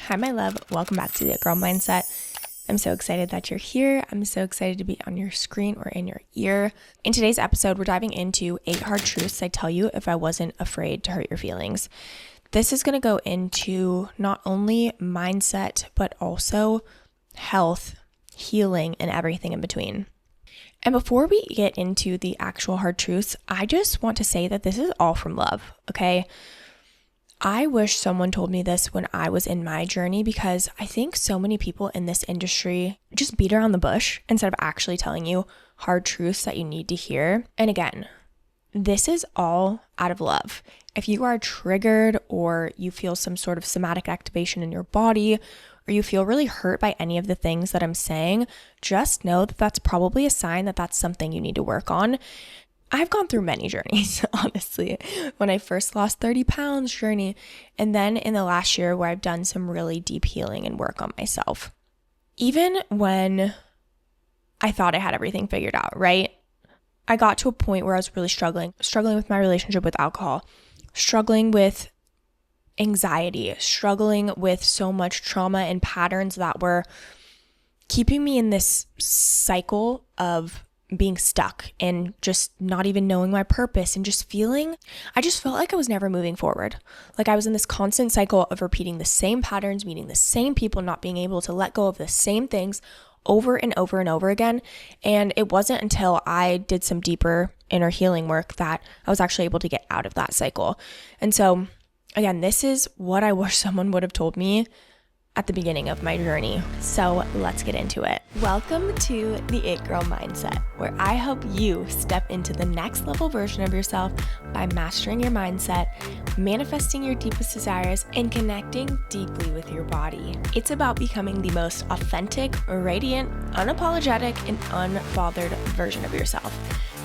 Hi, my love. Welcome back to the It Girl Mindset. I'm so excited that you're here. I'm so excited to be on your screen or in your ear. In today's episode, we're diving into 8 hard truths I'd tell you if I wasn't afraid to hurt your feelings. This is going to go into not only mindset, but also health, healing, and everything in between. And before we get into the actual hard truths, I just want to say that this is all from love, okay? I wish someone told me this when I was in my journey, because I think so many people in this industry just beat around the bush instead of actually telling you hard truths that you need to hear. And again, this is all out of love. If you are triggered or you feel some sort of somatic activation in your body, or you feel really hurt by any of the things that I'm saying, just know that that's probably a sign that that's something you need to work on. I've gone through many journeys, honestly. When I first lost 30 pounds journey, and then in the last year where I've done some really deep healing and work on myself. Even when I thought I had everything figured out, right? I got to a point where I was really struggling with my relationship with alcohol, struggling with anxiety, struggling with so much trauma and patterns that were keeping me in this cycle of being stuck and just not even knowing my purpose and I just felt like I was never moving forward. Like I was in this constant cycle of repeating the same patterns, meeting the same people, not being able to let go of the same things over and over and over again. And it wasn't until I did some deeper inner healing work that I was actually able to get out of that cycle. And so again, this is what I wish someone would have told me at the beginning of my journey. So let's get into it. Welcome to the It Girl Mindset, where I help you step into the next level version of yourself by mastering your mindset, manifesting your deepest desires, and connecting deeply with your body. It's about becoming the most authentic, radiant, unapologetic, and unbothered version of yourself.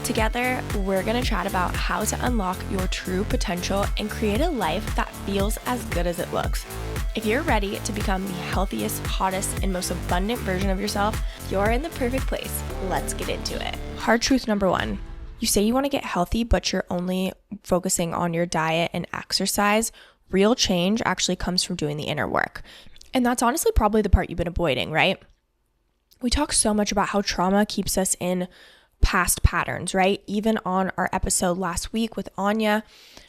Together, we're going to chat about how to unlock your true potential and create a life that feels as good as it looks. If you're ready to become the healthiest, hottest, and most abundant version of yourself, you're in the perfect place. Let's get into it. Hard truth number 1. You say you want to get healthy, but you're only focusing on your diet and exercise. Real change actually comes from doing the inner work. And that's honestly probably the part you've been avoiding, right? We talk so much about how trauma keeps us in past patterns, right? Even on our episode last week with Anya,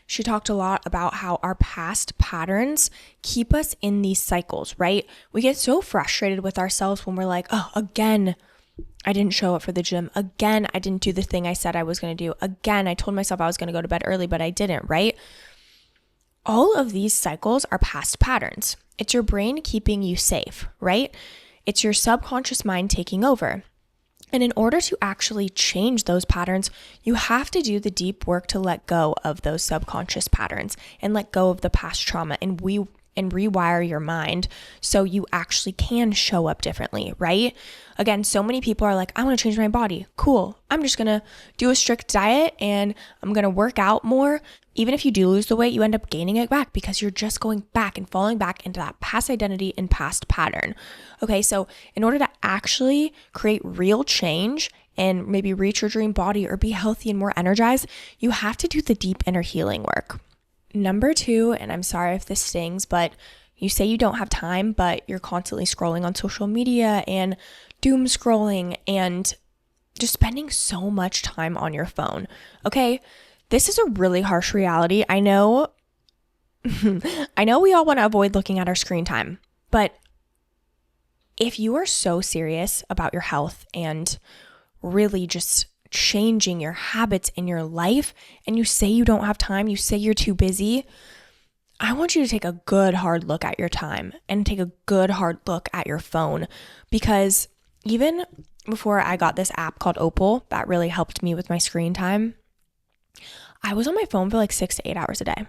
she talked a lot about how our past patterns keep us in these cycles, right? We get so frustrated with ourselves when we're like, oh, again, I didn't show up for the gym. Again, I didn't do the thing I said I was going to do. Again, I told myself I was going to go to bed early, but I didn't, right? All of these cycles are past patterns. It's your brain keeping you safe, right? It's your subconscious mind taking over. And in order to actually change those patterns, you have to do the deep work to let go of those subconscious patterns and let go of the past trauma and rewire your mind so you actually can show up differently, right? Again, so many people are like, I want to change my body. Cool. I'm just going to do a strict diet and I'm going to work out more. Even if you do lose the weight, you end up gaining it back because you're just going back and falling back into that past identity and past pattern. Okay, so in order to actually create real change and maybe reach your dream body or be healthy and more energized, you have to do the deep inner healing work. Number 2, and I'm sorry if this stings, but you say you don't have time, but you're constantly scrolling on social media and doom scrolling and just spending so much time on your phone. Okay, this is a really harsh reality. I know we all want to avoid looking at our screen time, but if you are so serious about your health and really just changing your habits in your life, and you say you don't have time, you say you're too busy, I want you to take a good hard look at your time and take a good hard look at your phone, because even before I got this app called Opal that really helped me with my screen time, I was on my phone for like 6 to 8 hours a day.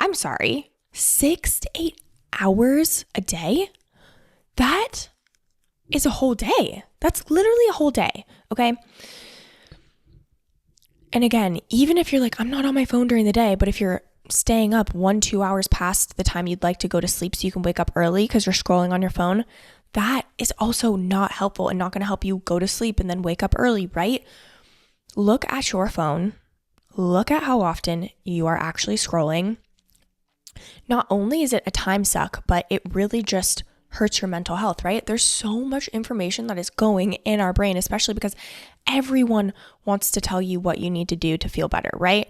I'm sorry, 6 to 8 hours a day? That is a whole day. That's literally a whole day, okay? And again, even if you're like, I'm not on my phone during the day, but if you're staying up 1-2 hours past the time you'd like to go to sleep so you can wake up early because you're scrolling on your phone, that is also not helpful and not going to help you go to sleep and then wake up early, right? Look at your phone. Look at how often you are actually scrolling. not only is it a time suck, but it really just hurts your mental health, right? There's so much information that is going in our brain, especially because everyone wants to tell you what you need to do to feel better, right?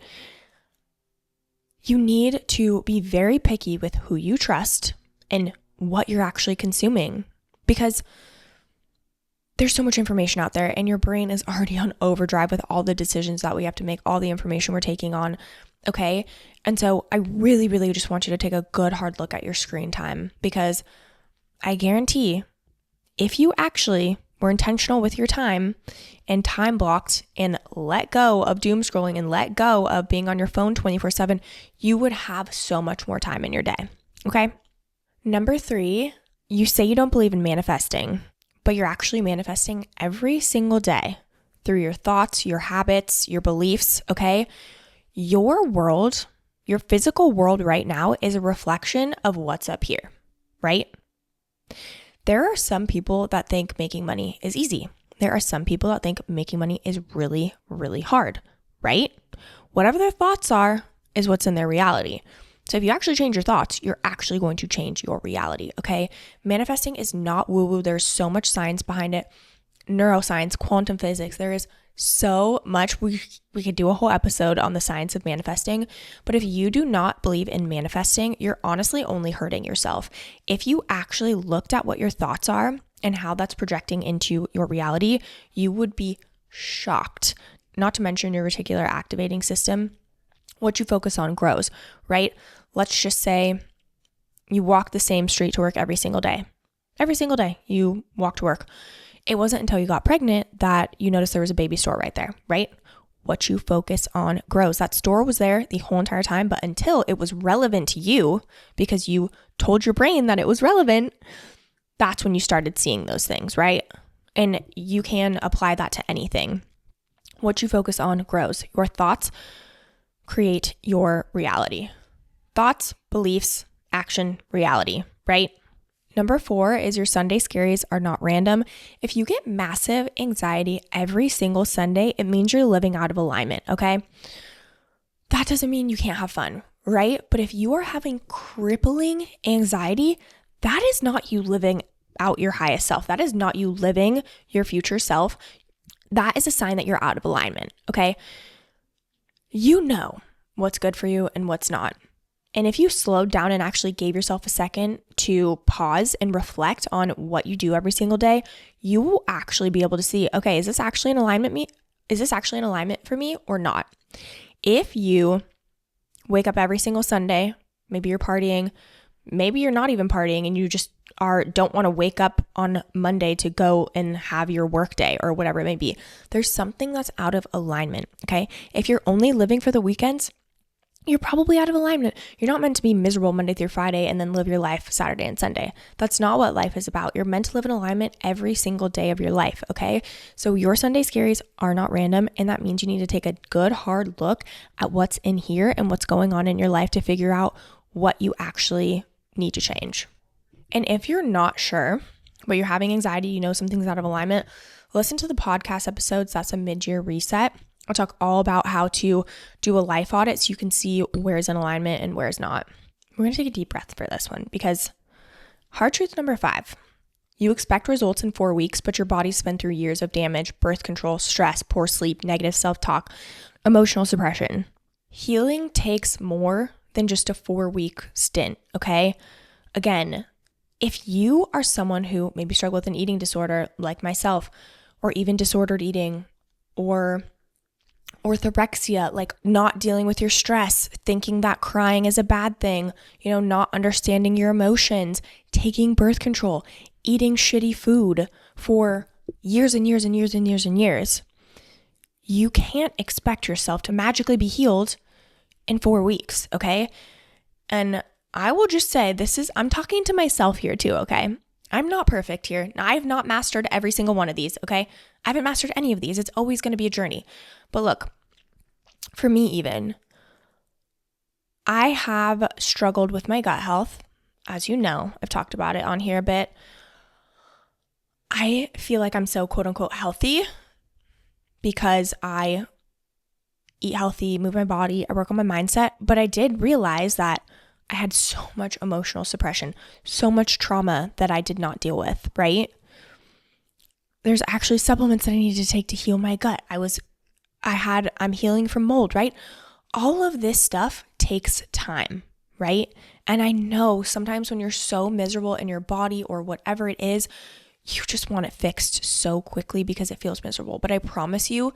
You need to be very picky with who you trust and what you're actually consuming, because there's so much information out there and your brain is already on overdrive with all the decisions that we have to make, all the information we're taking on, okay? And so I really, really just want you to take a good hard look at your screen time, because I guarantee if you actually were intentional with your time and time blocked and let go of doom scrolling and let go of being on your phone 24/7, you would have so much more time in your day, okay? Number 3, you say you don't believe in manifesting, but you're actually manifesting every single day through your thoughts, your habits, your beliefs, okay? Your world, your physical world right now is a reflection of what's up here, right? There are some people that think making money is easy. There are some people that think making money is really, really hard, right? Whatever their thoughts are is what's in their reality. So if you actually change your thoughts, you're actually going to change your reality, okay? Manifesting is not woo-woo. There's so much science behind it. Neuroscience, quantum physics. There is so much. We could do a whole episode on the science of manifesting. But if you do not believe in manifesting, you're honestly only hurting yourself. If you actually looked at what your thoughts are and how that's projecting into your reality, you would be shocked. Not to mention your reticular activating system. What you focus on grows, right? Let's just say you walk the same street to work every single day. Every single day you walk to work. It wasn't until you got pregnant that you noticed there was a baby store right there, right? What you focus on grows. That store was there the whole entire time, but until it was relevant to you because you told your brain that it was relevant, that's when you started seeing those things, right? And you can apply that to anything. What you focus on grows. Your thoughts create your reality. Thoughts, beliefs, action, reality, right? Number 4 is your Sunday scaries are not random. If you get massive anxiety every single Sunday, it means you're living out of alignment, okay? That doesn't mean you can't have fun, right? But if you are having crippling anxiety, that is not you living out your highest self. That is not you living your future self. That is a sign that you're out of alignment, okay? You know what's good for you and what's not. And if you slowed down and actually gave yourself a second to pause and reflect on what you do every single day, you will actually be able to see, okay, is this actually in alignment for me or not? If you wake up every single Sunday, maybe you're partying, maybe you're not even partying and you just don't want to wake up on Monday to go and have your work day or whatever it may be. There's something that's out of alignment, okay? If you're only living for the weekends, you're probably out of alignment. You're not meant to be miserable Monday through Friday and then live your life Saturday and Sunday. That's not what life is about. You're meant to live in alignment every single day of your life, okay? So your Sunday scaries are not random, and that means you need to take a good hard look at what's in here and what's going on in your life to figure out what you actually need to change. And if you're not sure, but you're having anxiety, you know something's out of alignment, listen to the podcast episodes. That's a mid-year reset. I'll talk all about how to do a life audit so you can see where's in alignment and where's not. We're going to take a deep breath for this one, because hard truth number 5, you expect results in 4 weeks, but your body's been through years of damage, birth control, stress, poor sleep, negative self-talk, emotional suppression. Healing takes more than just a 4-week stint, okay? Again, if you are someone who maybe struggle with an eating disorder like myself, or even disordered eating, or orthorexia, like not dealing with your stress, thinking that crying is a bad thing, not understanding your emotions, taking birth control, eating shitty food for years and years and years and years and years, you can't expect yourself to magically be healed in 4 weeks, okay? And I will just say I'm talking to myself here too, okay? I'm not perfect here. I have not mastered every single one of these, okay? I haven't mastered any of these. It's always going to be a journey. But look, for me even, I have struggled with my gut health. As you know, I've talked about it on here a bit. I feel like I'm so quote unquote healthy because I eat healthy, move my body, I work on my mindset. But I did realize that I had so much emotional suppression, so much trauma that I did not deal with, right? There's actually supplements that I need to take to heal my gut. I'm healing from mold, right? All of this stuff takes time, right? And I know sometimes when you're so miserable in your body or whatever it is, you just want it fixed so quickly because it feels miserable. But I promise you,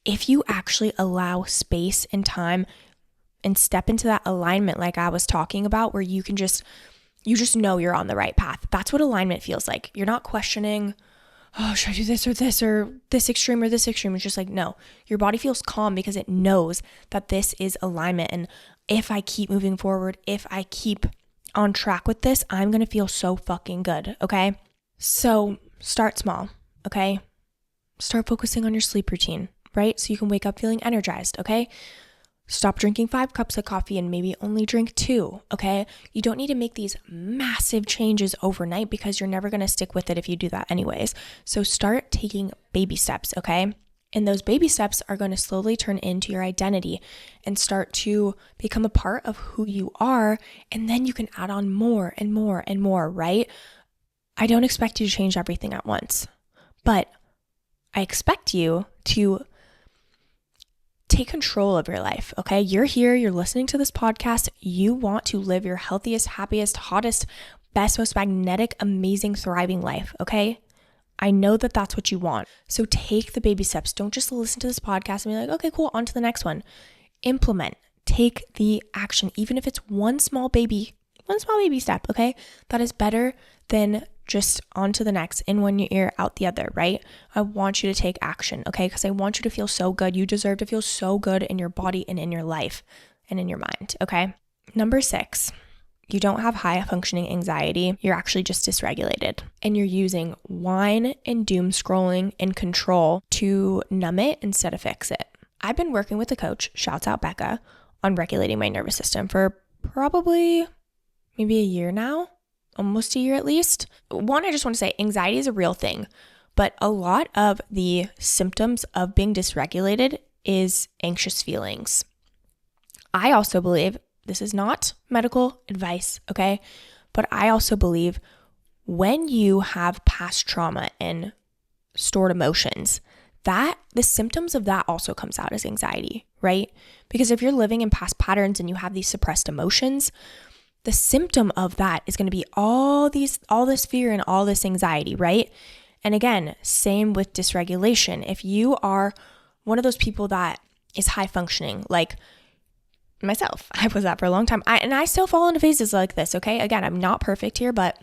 if you actually allow space and time and step into that alignment like I was talking about, where you just know you're on the right path. That's what alignment feels like. You're not questioning, oh, should I do this or this extreme or this extreme? It's just like, no, your body feels calm because it knows that this is alignment. And if I keep moving forward, if I keep on track with this, I'm going to feel so fucking good. Okay. So start small. Okay. Start focusing on your sleep routine, right? So you can wake up feeling energized. Okay. Stop drinking 5 cups of coffee and maybe only drink 2, okay? You don't need to make these massive changes overnight because you're never going to stick with it if you do that anyways. So start taking baby steps, okay? And those baby steps are going to slowly turn into your identity and start to become a part of who you are. And then you can add on more and more and more, right? I don't expect you to change everything at once, but I expect you to take control of your life, okay? You're here, you're listening to this podcast. You want to live your healthiest, happiest, hottest, best, most magnetic, amazing, thriving life, okay? I know that that's what you want. So take the baby steps. Don't just listen to this podcast and be like, okay, cool, on to the next one. Implement, take the action, even if it's one small baby step, okay? That is better than just on to the next, in one ear, out the other, right? I want you to take action, okay? Because I want you to feel so good. You deserve to feel so good in your body and in your life and in your mind, okay? Number 6, you don't have high functioning anxiety. You're actually just dysregulated. And you're using wine and doom scrolling and control to numb it instead of fix it. I've been working with a coach, shouts out Becca, on regulating my nervous system for probably maybe a year now. Almost a year at least. One, I just want to say anxiety is a real thing, but a lot of the symptoms of being dysregulated is anxious feelings. I also believe, this is not medical advice, okay? But I also believe when you have past trauma and stored emotions, that the symptoms of that also comes out as anxiety, right? Because if you're living in past patterns and you have these suppressed emotions, the symptom of that is going to be all this fear and all this anxiety, right? And again, same with dysregulation. If you are one of those people that is high functioning, like myself, I was that for a long time. I still fall into phases like this, okay? Again, I'm not perfect here, but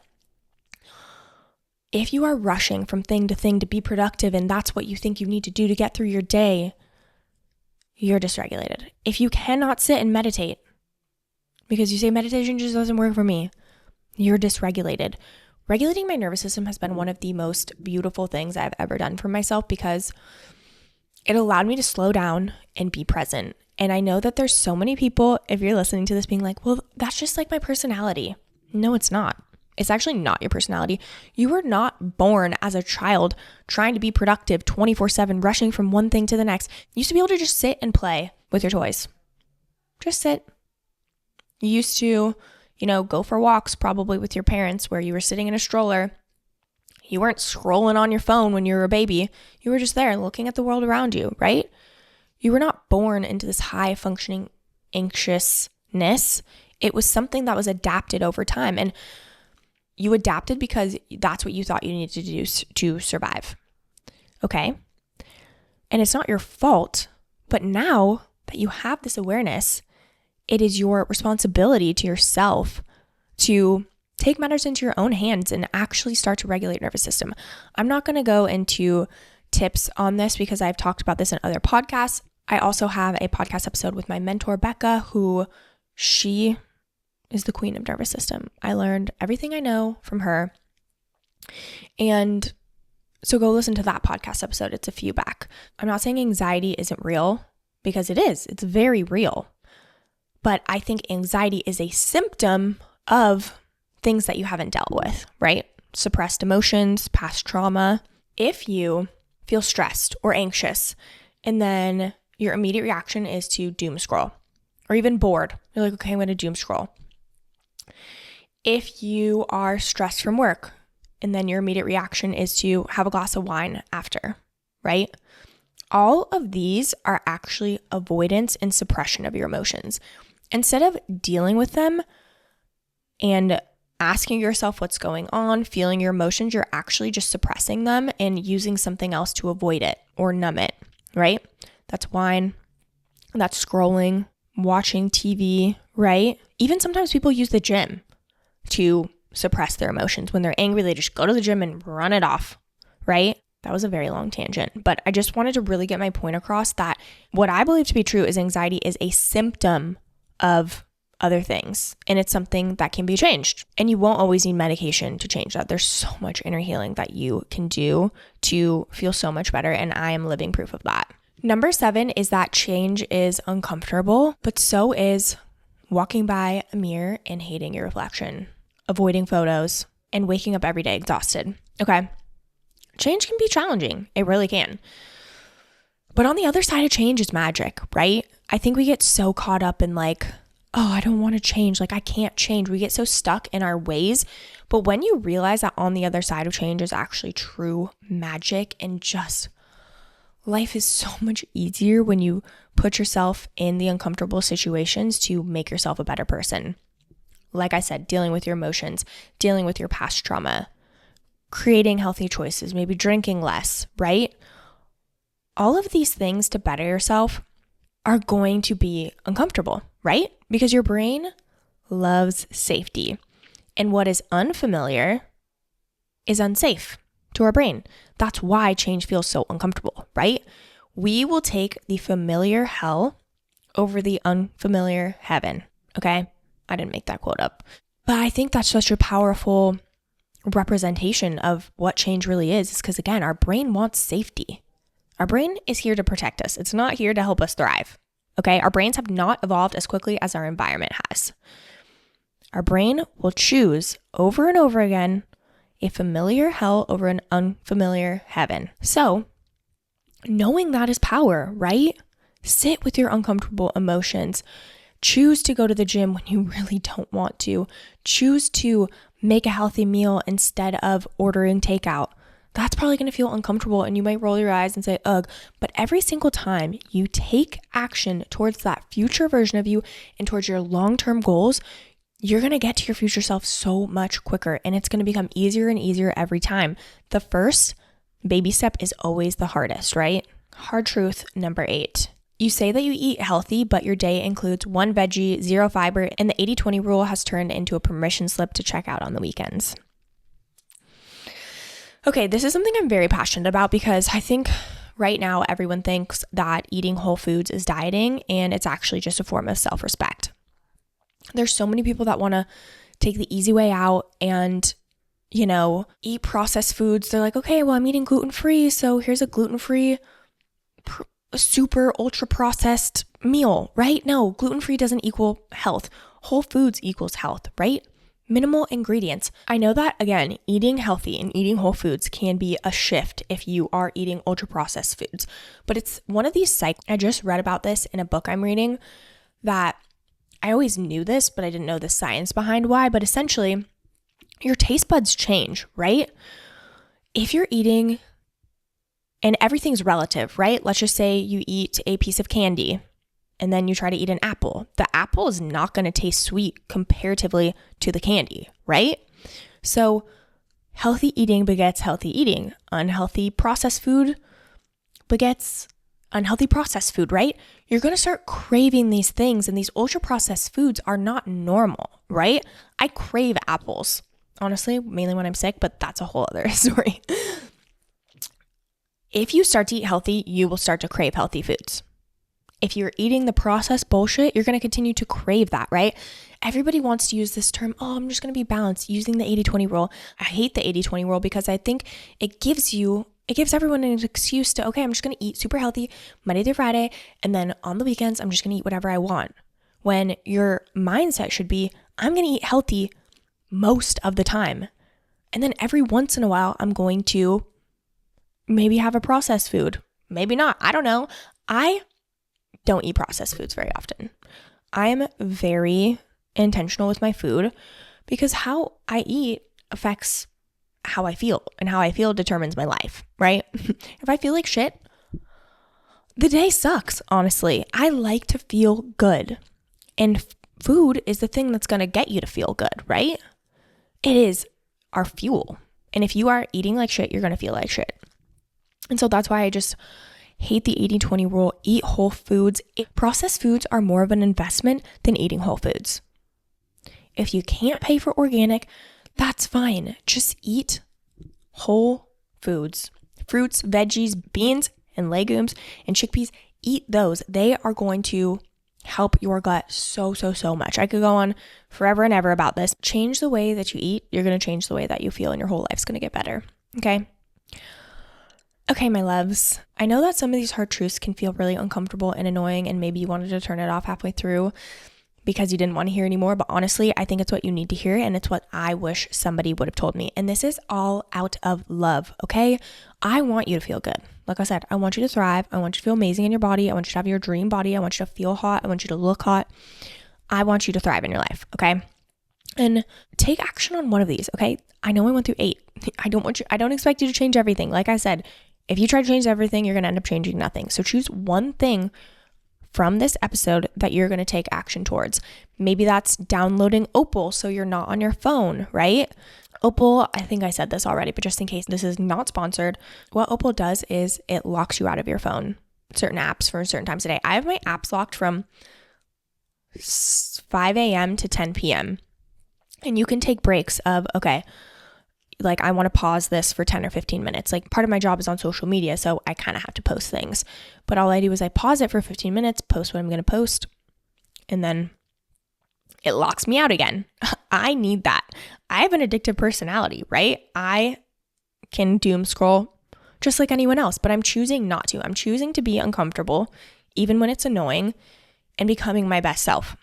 if you are rushing from thing to thing to be productive and that's what you think you need to do to get through your day, you're dysregulated. If you cannot sit and meditate, because you say meditation just doesn't work for me, you're dysregulated. Regulating my nervous system has been one of the most beautiful things I've ever done for myself because it allowed me to slow down and be present. And I know that there's so many people, if you're listening to this, being like, well, that's just like my personality. No, it's not. It's actually not your personality. You were not born as a child trying to be productive 24/7, rushing from one thing to the next. You used to be able to just sit and play with your toys. Just sit. You used to, go for walks probably with your parents where you were sitting in a stroller. You weren't scrolling on your phone when you were a baby. You were just there looking at the world around you, right? You were not born into this high functioning anxiousness. It was something that was adapted over time. And you adapted because that's what you thought you needed to do to survive. Okay? And it's not your fault, but now that you have this awareness, it is your responsibility to yourself to take matters into your own hands and actually start to regulate your nervous system. I'm not going to go into tips on this because I've talked about this in other podcasts. I also have a podcast episode with my mentor, Becca, who she is the queen of nervous system. I learned everything I know from her. And so go listen to that podcast episode. It's a few back. I'm not saying anxiety isn't real because it is. It's very real. But I think anxiety is a symptom of things that you haven't dealt with, right? Suppressed emotions, past trauma. If you feel stressed or anxious, and then your immediate reaction is to doom scroll or even bored, you're like, okay, I'm going to doom scroll. If you are stressed from work and then your immediate reaction is to have a glass of wine after, right? All of these are actually avoidance and suppression of your emotions. Instead of dealing with them and asking yourself what's going on, feeling your emotions, you're actually just suppressing them and using something else to avoid it or numb it, right? That's wine, that's scrolling, watching TV, right? Even sometimes people use the gym to suppress their emotions. When they're angry, they just go to the gym and run it off, right? That was a very long tangent, but I just wanted to really get my point across that what I believe to be true is anxiety is a symptom of other things, and it's something that can be changed. And you won't always need medication to change that. There's so much inner healing that you can do to feel so much better, and I am living proof of that. Number 7 is that change is uncomfortable, but so is walking by a mirror and hating your reflection, avoiding photos, and waking up every day exhausted. Okay. Change can be challenging. It really can. But on the other side of change is magic, right? I think we get so caught up in like, oh, I don't want to change. Like, I can't change. We get so stuck in our ways. But when you realize that on the other side of change is actually true magic, and just life is so much easier when you put yourself in the uncomfortable situations to make yourself a better person. Like I said, dealing with your emotions, dealing with your past trauma, creating healthy choices, maybe drinking less, right? All of these things to better yourself are going to be uncomfortable, right? Because your brain loves safety. And what is unfamiliar is unsafe to our brain. That's why change feels so uncomfortable, right? We will take the familiar hell over the unfamiliar heaven, okay? I didn't make that quote up. But I think that's such a powerful representation of what change really is because, again, our brain wants safety. Our brain is here to protect us. It's not here to help us thrive, okay? Our brains have not evolved as quickly as our environment has. Our brain will choose over and over again a familiar hell over an unfamiliar heaven. So, knowing that is power, right? Sit with your uncomfortable emotions. Choose to go to the gym when you really don't want to. Choose to make a healthy meal instead of ordering takeout. That's probably going to feel uncomfortable and you might roll your eyes and say, ugh. But every single time you take action towards that future version of you and towards your long-term goals, you're going to get to your future self so much quicker, and it's going to become easier and easier every time. The first baby step is always the hardest, right? Hard truth number 8. You say that you eat healthy, but your day includes 1 veggie, 0 fiber, and the 80-20 rule has turned into a permission slip to check out on the weekends. Okay, this is something I'm very passionate about because I think right now everyone thinks that eating whole foods is dieting, and it's actually just a form of self-respect. There's so many people that want to take the easy way out and, eat processed foods. They're like, okay, well, I'm eating gluten-free, so here's a gluten-free super ultra processed meal, right? No, gluten-free doesn't equal health. Whole foods equals health, right? Minimal ingredients. I know that, again, eating healthy and eating whole foods can be a shift if you are eating ultra processed foods, but it's one of these cycles. I just read about this in a book I'm reading that I always knew this, but I didn't know the science behind why, but essentially your taste buds change, right? If you're eating, and everything's relative, right? Let's just say you eat a piece of candy and then you try to eat an apple. The apple is not going to taste sweet comparatively to the candy, right? So healthy eating begets healthy eating. Unhealthy processed food begets unhealthy processed food, right? You're going to start craving these things, and these ultra processed foods are not normal, right? I crave apples, honestly, mainly when I'm sick, but that's a whole other story. If you start to eat healthy, you will start to crave healthy foods. If you're eating the processed bullshit, you're going to continue to crave that, right? Everybody wants to use this term, oh, I'm just going to be balanced using the 80-20 rule. I hate the 80-20 rule because I think it gives everyone an excuse to, okay, I'm just going to eat super healthy Monday through Friday, and then on the weekends, I'm just going to eat whatever I want. When your mindset should be, I'm going to eat healthy most of the time. And then every once in a while, I'm going to maybe have a processed food. Maybe not. I don't know. I don't eat processed foods very often. I am very intentional with my food because how I eat affects how I feel, and how I feel determines my life, right? If I feel like shit, the day sucks, honestly. I like to feel good. And food is the thing that's going to get you to feel good, right? It is our fuel. And if you are eating like shit, you're going to feel like shit. And so that's why I just hate the 80-20 rule. Eat whole foods. Processed foods are more of an investment than eating whole foods. If you can't pay for organic, that's fine. Just eat whole foods. Fruits, veggies, beans, and legumes, and chickpeas. Eat those. They are going to help your gut so much. I could go on forever and ever about this. Change the way that you eat. You're going to change the way that you feel, and your whole life's going to get better. Okay, my loves. I know that some of these hard truths can feel really uncomfortable and annoying, and maybe you wanted to turn it off halfway through because you didn't want to hear anymore, but honestly, I think it's what you need to hear, and it's what I wish somebody would have told me. And this is all out of love, okay? I want you to feel good. Like I said, I want you to thrive. I want you to feel amazing in your body. I want you to have your dream body. I want you to feel hot. I want you to look hot. I want you to thrive in your life, okay? And take action on one of these, okay? I know I went through 8. I don't expect you to change everything. Like I said, if you try to change everything, you're going to end up changing nothing. So choose one thing from this episode that you're going to take action towards. Maybe that's downloading Opal so you're not on your phone, right? Opal, I think I said this already, but just in case this is not sponsored, what Opal does is it locks you out of your phone, certain apps for certain times a day. I have my apps locked from 5 a.m. to 10 p.m. And you can take breaks of, okay, like I want to pause this for 10 or 15 minutes. Like part of my job is on social media, so I kind of have to post things. But all I do is I pause it for 15 minutes, post what I'm going to post, and then it locks me out again. I need that. I have an addictive personality, right? I can doom scroll just like anyone else, but I'm choosing not to. I'm choosing to be uncomfortable, even when it's annoying, and becoming my best self.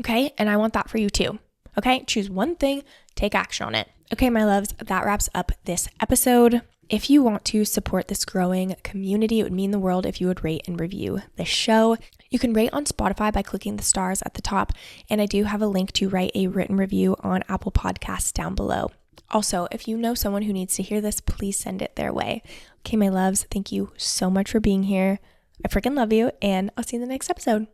Okay? And I want that for you too. Okay? Choose one thing, take action on it. Okay, my loves, that wraps up this episode. If you want to support this growing community, it would mean the world if you would rate and review the show. You can rate on Spotify by clicking the stars at the top, and I do have a link to write a written review on Apple Podcasts down below. Also, if you know someone who needs to hear this, please send it their way. Okay, my loves, thank you so much for being here. I freaking love you, and I'll see you in the next episode.